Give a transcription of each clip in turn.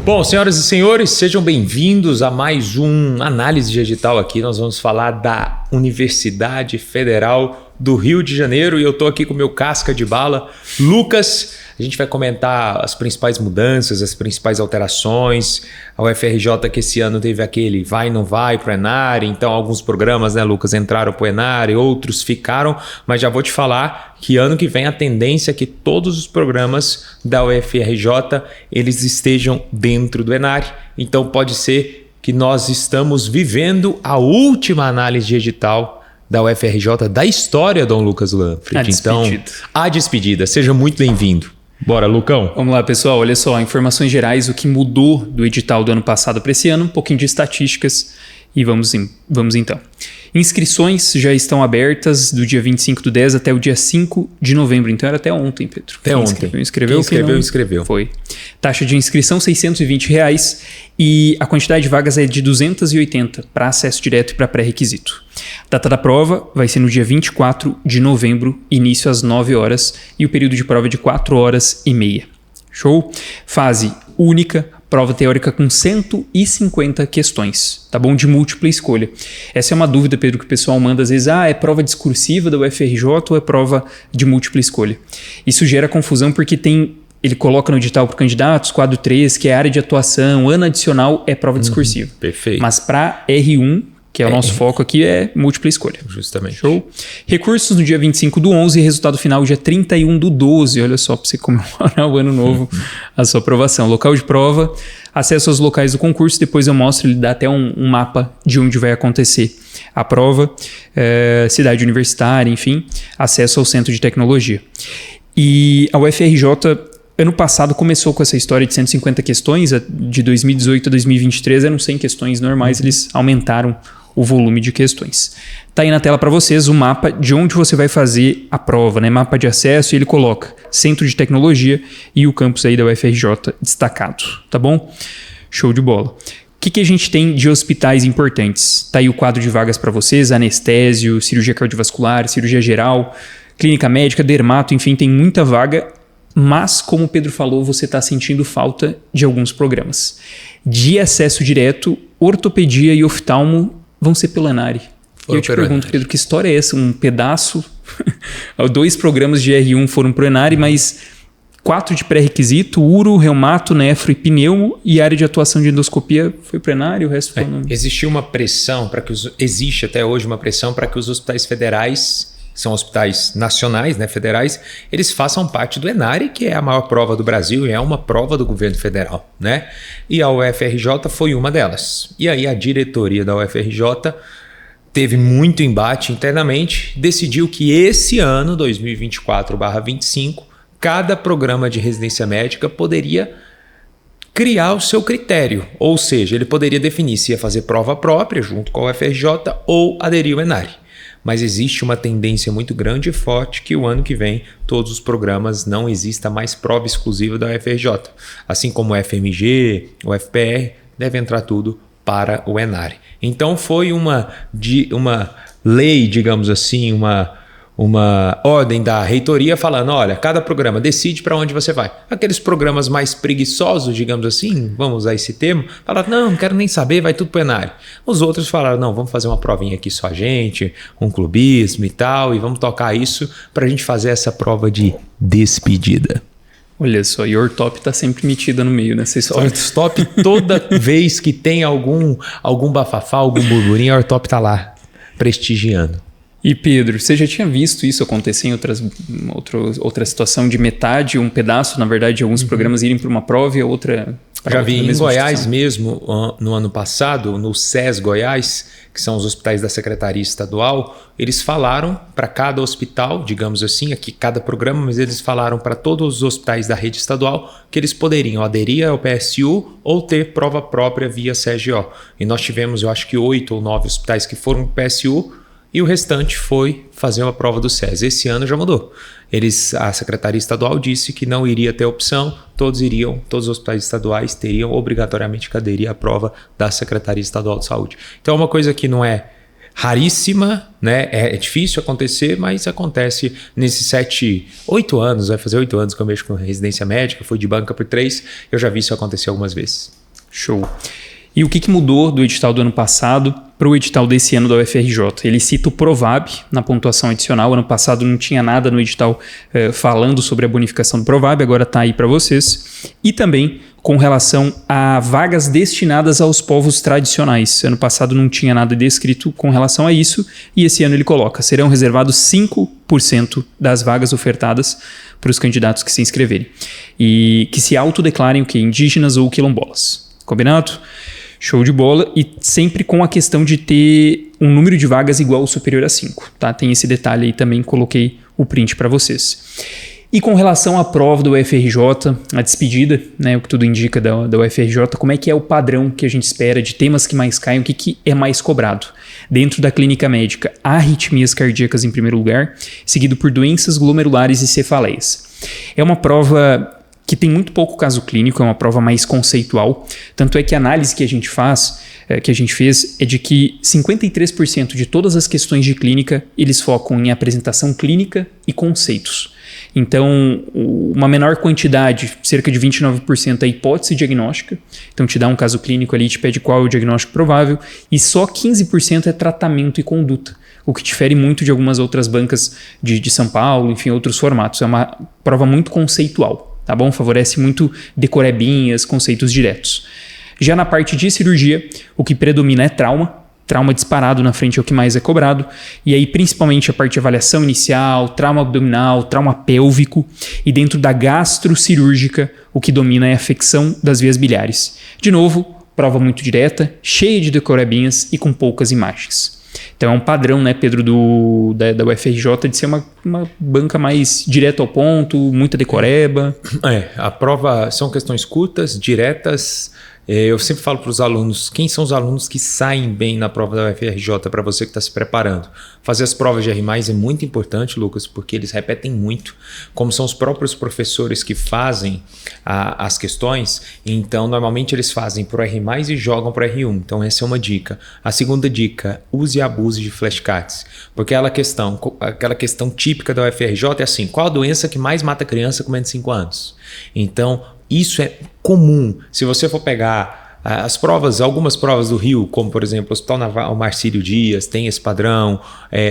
Bom, senhoras e senhores, sejam bem-vindos a mais um Análise Digital aqui. Nós vamos falar da Universidade Federal do Rio de Janeiro e eu estou aqui com o meu casca de bala, Lucas. A gente vai comentar as principais mudanças, as principais alterações. A UFRJ que esse ano teve aquele vai e não vai para o Enare, então alguns programas, né, Lucas, entraram para o Enare, outros ficaram, mas já vou te falar que ano que vem a tendência é que todos os programas da UFRJ eles estejam dentro do Enare, então pode ser que nós estamos vivendo a última análise digital da UFRJ da história, Dom Lucas Lanfried. Então, a despedida. Seja muito bem-vindo. Bora, Lucão. Vamos lá, pessoal. Olha só, informações gerais, o que mudou do edital do ano passado para esse ano, um pouquinho de estatísticas e vamos então. Inscrições já estão abertas do dia 25/10 até o dia 5 de novembro. Então era até ontem, Pedro. Até ontem. Inscreveu. Foi. Taxa de inscrição R$ 620 e a quantidade de vagas é de 280 para acesso direto e para pré-requisito. Data da prova vai ser no dia 24 de novembro, início às 9 horas e o período de prova é de 4 horas e meia. Show? Fase única, prova teórica com 150 questões, tá bom? De múltipla escolha. Essa é uma dúvida, Pedro, que o pessoal manda às vezes. É prova discursiva da UFRJ ou é prova de múltipla escolha? Isso gera confusão porque ele coloca no edital para candidatos, quadro 3, que é área de atuação, ano adicional é prova discursiva. Perfeito. Mas para R1, que é o nosso foco aqui, é múltipla escolha. Justamente. Show? Recursos no dia 25/11 e resultado final dia 31/12. Olha só, para você comemorar o ano novo, a sua aprovação. Local de prova, acesso aos locais do concurso, depois eu mostro, ele dá até um mapa de onde vai acontecer a prova, cidade universitária, enfim, acesso ao centro de tecnologia. E a UFRJ... ano passado começou com essa história de 150 questões, de 2018 a 2023 eram 100 questões normais, eles aumentaram o volume de questões. Tá aí na tela para vocês o mapa de onde você vai fazer a prova, né? Mapa de acesso, e ele coloca Centro de Tecnologia e o campus aí da UFRJ destacado, tá bom? Show de bola. O que a gente tem de hospitais importantes? Tá aí o quadro de vagas para vocês, anestésio, cirurgia cardiovascular, cirurgia geral, clínica médica, dermato, enfim, tem muita vaga. Mas, como o Pedro falou, você está sentindo falta de alguns programas. De acesso direto, ortopedia e oftalmo vão ser pelo Enare. E eu te pergunto, Pedro, que história é essa? Um pedaço? 2 programas de R1 foram para o Enare, mas 4 de pré-requisito, uro, reumato, nefro e pneumo, e área de atuação de endoscopia foi para o Enare, o resto foi... Existiu uma pressão, existe até hoje uma pressão para que os hospitais federais... são hospitais nacionais, né, federais, eles façam parte do Enare, que é a maior prova do Brasil e é uma prova do governo federal, né? E a UFRJ foi uma delas. E aí a diretoria da UFRJ teve muito embate internamente, decidiu que esse ano, 2024/25, cada programa de residência médica poderia criar o seu critério, ou seja, ele poderia definir se ia fazer prova própria junto com a UFRJ ou aderir ao Enare. Mas existe uma tendência muito grande e forte que o ano que vem todos os programas não exista mais prova exclusiva da UFRJ. Assim como o FMG, o FPR, deve entrar tudo para o Enare. Então foi uma lei, digamos assim, uma ordem da reitoria falando, olha, cada programa decide para onde você vai. Aqueles programas mais preguiçosos, digamos assim, vamos usar esse termo, falaram, não quero nem saber, vai tudo para o Enare. Os outros falaram, não, vamos fazer uma provinha aqui só a gente, um clubismo e tal, e vamos tocar isso para a gente fazer essa prova de despedida. Olha só, e Ortop está sempre metida no meio nessa história. Ortop, toda vez que tem algum bafafá, algum burburinho, a Ortop está lá prestigiando. E Pedro, você já tinha visto isso acontecer em outra situação de metade, um pedaço, na verdade, de alguns programas irem para uma prova e a outra... Já vi em Goiás mesmo, no ano passado, no SES Goiás, que são os hospitais da Secretaria Estadual, eles falaram para cada hospital, digamos assim, aqui cada programa, mas eles falaram para todos os hospitais da rede estadual que eles poderiam aderir ao PSU ou ter prova própria via CGO. E nós tivemos, eu acho que 8 ou 9 hospitais que foram para o PSU, e o restante foi fazer uma prova do SES. Esse ano já mudou. A Secretaria Estadual disse que não iria ter opção, todos os hospitais estaduais teriam obrigatoriamente que aderir à prova da Secretaria Estadual de Saúde. Então é uma coisa que não é raríssima, né? É difícil acontecer, mas acontece nesses 8 anos, vai fazer 8 anos que eu mexo com residência médica, fui de banca por 3, eu já vi isso acontecer algumas vezes. Show. E o que mudou do edital do ano passado para o edital desse ano da UFRJ? Ele cita o Provab na pontuação adicional. Ano passado não tinha nada no edital falando sobre a bonificação do Provab, agora está aí para vocês. E também com relação a vagas destinadas aos povos tradicionais. Ano passado não tinha nada descrito com relação a isso, e esse ano ele coloca: serão reservados 5% das vagas ofertadas para os candidatos que se inscreverem. E que se autodeclarem o quê? Indígenas ou quilombolas. Combinado? Show de bola, e sempre com a questão de ter um número de vagas igual ou superior a 5, tá? Tem esse detalhe aí também, coloquei o print para vocês. E com relação à prova do UFRJ, a despedida, né, o que tudo indica da UFRJ, como é que é o padrão que a gente espera de temas que mais caem, o que é mais cobrado? Dentro da clínica médica, arritmias cardíacas em primeiro lugar, seguido por doenças glomerulares e cefaleias. É uma prova que tem muito pouco caso clínico, é uma prova mais conceitual. Tanto é que a análise que a gente fez é de que 53% de todas as questões de clínica, eles focam em apresentação clínica e conceitos. Então, uma menor quantidade, cerca de 29%, é hipótese diagnóstica. Então, te dá um caso clínico ali, te pede qual é o diagnóstico provável. E só 15% é tratamento e conduta, o que difere muito de algumas outras bancas de São Paulo, enfim, outros formatos. É uma prova muito conceitual. Tá bom? Favorece muito decorebinhas, conceitos diretos. Já na parte de cirurgia, o que predomina é trauma. Trauma disparado na frente é o que mais é cobrado. E aí, principalmente a parte de avaliação inicial, trauma abdominal, trauma pélvico. E dentro da gastrocirúrgica, o que domina é a afecção das vias biliares. De novo, prova muito direta, cheia de decorebinhas e com poucas imagens. Então é um padrão, né, Pedro, da UFRJ de ser uma banca mais direto ao ponto, muita decoreba. A prova são questões curtas, diretas. Eu sempre falo para os alunos, quem são os alunos que saem bem na prova da UFRJ para você que está se preparando? Fazer as provas de R+, é muito importante, Lucas, porque eles repetem muito, como são os próprios professores que fazem as questões, então normalmente eles fazem para o R+, e jogam para o R1, então essa é uma dica. A segunda dica, use e abuse de flashcards, porque aquela questão típica da UFRJ é assim, qual a doença que mais mata criança com menos de 5 anos? Então, isso é comum. Se você for pegar as provas, algumas provas do Rio, como por exemplo o Hospital Naval Marcílio Dias, tem esse padrão,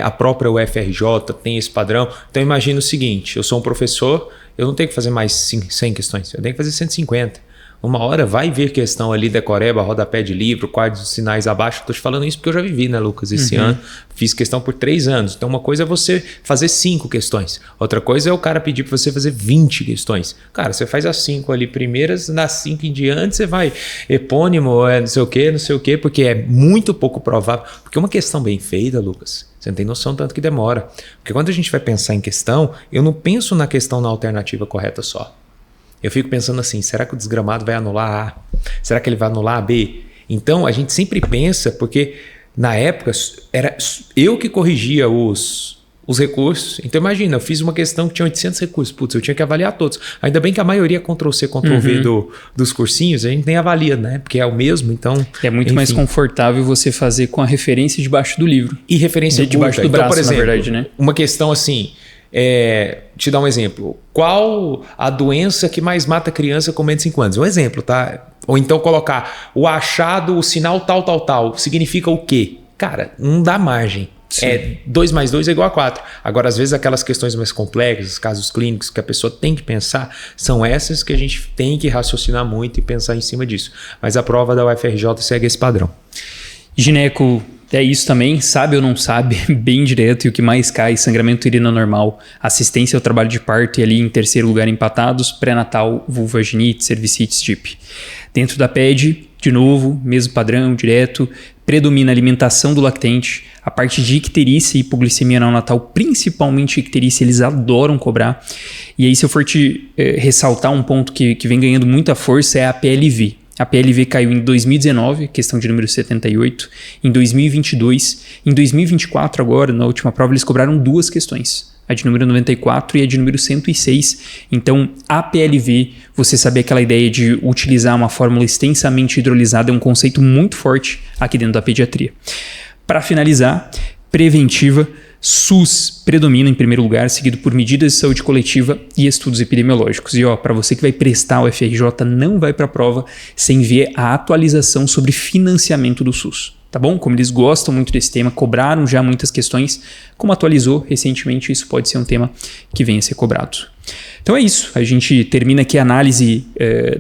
a própria UFRJ tem esse padrão. Então imagina o seguinte, eu sou um professor, eu não tenho que fazer mais 100 questões, eu tenho que fazer 150. Uma hora vai vir questão ali, decoreba, rodapé de livro, quadros de sinais abaixo. Estou te falando isso porque eu já vivi, né, Lucas? Esse ano fiz questão por 3 anos. Então uma coisa é você fazer 5 questões. Outra coisa é o cara pedir para você fazer 20 questões. Cara, você faz as 5 ali primeiras, nas 5 em diante você vai epônimo, não sei o quê, porque é muito pouco provável. Porque uma questão bem feita, Lucas, você não tem noção tanto que demora. Porque quando a gente vai pensar em questão, eu não penso na questão na alternativa correta só. Eu fico pensando assim, será que o desgramado vai anular A? Será que ele vai anular a B? Então, a gente sempre pensa, porque na época era eu que corrigia os recursos. Então, imagina, eu fiz uma questão que tinha 800 recursos. Putz, eu tinha que avaliar todos. Ainda bem que a maioria é Ctrl+C, Ctrl+V dos cursinhos, a gente nem avalia, né? Porque é o mesmo, então... É muito mais confortável você fazer com a referência debaixo do livro. E referência debaixo do braço, então, por exemplo, na verdade, né? Uma questão assim... te dar um exemplo. Qual a doença que mais mata criança com menos de 5 anos? Um exemplo, tá? Ou então colocar o achado, o sinal tal, significa o quê? Cara, não dá margem. Sim. 2 mais 2 é igual a 4. Agora, às vezes, aquelas questões mais complexas, casos clínicos que a pessoa tem que pensar, são essas que a gente tem que raciocinar muito e pensar em cima disso. Mas a prova da UFRJ segue esse padrão. Gineco, é isso também, sabe ou não sabe, bem direto, e o que mais cai, sangramento uterino normal, assistência ao trabalho de parto e ali em terceiro lugar empatados, pré-natal, vulvaginite, cervicites, TIP. Dentro da PED, de novo, mesmo padrão, direto, predomina a alimentação do lactente, a parte de icterícia e hipoglicemia neonatal, principalmente icterícia, eles adoram cobrar. E aí se eu for te ressaltar um ponto que vem ganhando muita força é a PLV. A PLV caiu em 2019, questão de número 78, em 2022, em 2024 agora, na última prova, eles cobraram 2 questões, a de número 94 e a de número 106. Então, a PLV, você saber aquela ideia de utilizar uma fórmula extensamente hidrolisada é um conceito muito forte aqui dentro da pediatria. Para finalizar, preventiva, SUS predomina em primeiro lugar, seguido por medidas de saúde coletiva e estudos epidemiológicos. E para você que vai prestar o FRJ, não vai para a prova sem ver a atualização sobre financiamento do SUS. Tá bom? Como eles gostam muito desse tema, cobraram já muitas questões, como atualizou recentemente, isso pode ser um tema que venha a ser cobrado. Então é isso, a gente termina aqui a análise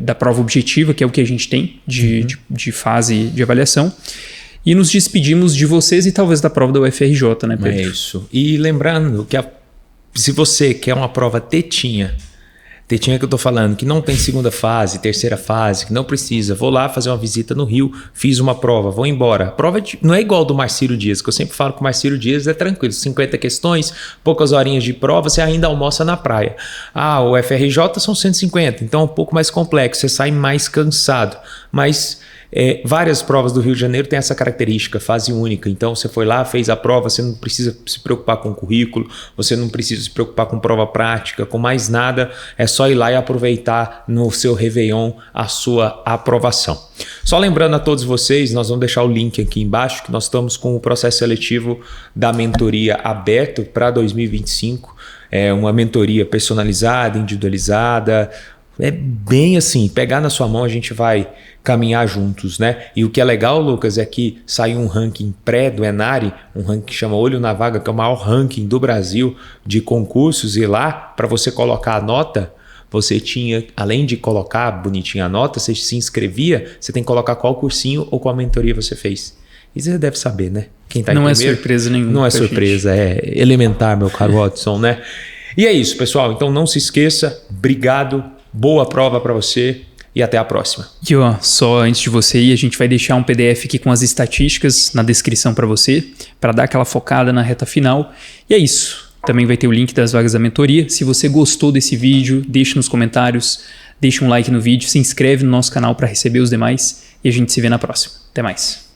da prova objetiva, que é o que a gente tem de fase de avaliação, e nos despedimos de vocês e talvez da prova da UFRJ, né, Pedro? É isso. E lembrando que se você quer uma prova tetinha que eu tô falando, que não tem segunda fase, terceira fase, que não precisa, vou lá fazer uma visita no Rio, fiz uma prova, vou embora. A prova não é igual do Marcílio Dias, que eu sempre falo que o Marcílio Dias é tranquilo, 50 questões, poucas horinhas de prova, você ainda almoça na praia. O FRJ são 150, então é um pouco mais complexo, você sai mais cansado, mas várias provas do Rio de Janeiro têm essa característica, fase única. Então você foi lá, fez a prova, você não precisa se preocupar com o currículo, você não precisa se preocupar com prova prática, com mais nada, é só ir lá e aproveitar no seu Réveillon a sua aprovação. Só lembrando a todos vocês, nós vamos deixar o link aqui embaixo, que nós estamos com o processo seletivo da mentoria aberto para 2025, uma mentoria personalizada, individualizada, é bem assim, pegar na sua mão, a gente vai caminhar juntos, né? E o que é legal, Lucas, é que saiu um ranking pré do Enari, um ranking que chama Olho na Vaga, que é o maior ranking do Brasil de concursos, e lá, para você colocar a nota, você tinha, além de colocar bonitinha a nota, você se inscrevia, você tem que colocar qual cursinho ou qual mentoria você fez. E você deve saber, né? Quem tá em primeiro, é surpresa nenhuma. Não é surpresa, é elementar, meu caro Watson, né? E é isso, pessoal. Então não se esqueça, obrigado, boa prova para você. E até a próxima. E só antes de você ir, a gente vai deixar um PDF aqui com as estatísticas na descrição para você, para dar aquela focada na reta final. E é isso. Também vai ter o link das vagas da mentoria. Se você gostou desse vídeo, deixe nos comentários, deixe um like no vídeo, se inscreve no nosso canal para receber os demais e a gente se vê na próxima. Até mais.